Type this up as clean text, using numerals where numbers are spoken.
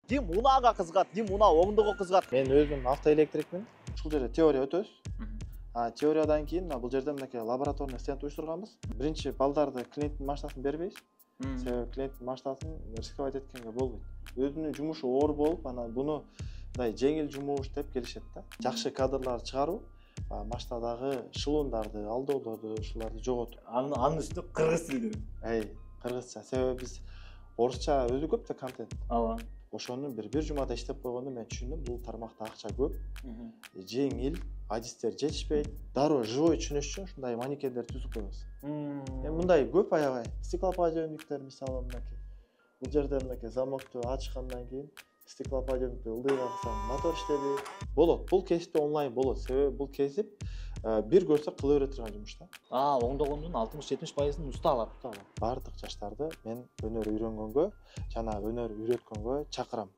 Дим унаага кызыгат, дим уна оңдого кызыгат. Мен өзүм автоэлектрикмин. Ушул жерде теория өтөбүз. Теориядан кийин бул жерде мынакей лабораторный стенд уюштурганбыз. Биринчи балдарды клиенттин машинасына бербейбиз. Себеби клиенттин машинасын рисковать эткенге болбойт. Өзүнүн жумушу оор болуп, анан буну мындай жеңил жумуш деп келишет да. Жакшы кадрларды чыгаруу, машинадагы шылуундарды, алдоолорду, ушуларды жоготуп. Анын үстүнө кыргыз тилде. Кыргызча. Себеби биз орусча өзү көп да контент. Ооба. Ошону бир жумада иштеп койгондо мен түшүндүм, бул тармакта акча көп, жеңил, адистер жетишпейт. Дароо живой түшүнүш үчүн ушундай манекендер түзүп коебуз. Мындай көп аябай. Стеклоподъемниктер мисалы мынакей. Бул жерде мынакей замокту ачкандан кийин стеклоподъемникти ылдыйга кылсаң мотор иштеди. Болот. Бул кесипте онлайн болот. Себеби бул кесип бир көрсө кыла бере турган жумуш да. Оңдогондун 60-70%ын уста алат. Бардык жаштарды мен өнөр үйрөнгөнгө жана өнөр үйрөткөнгө чакырам.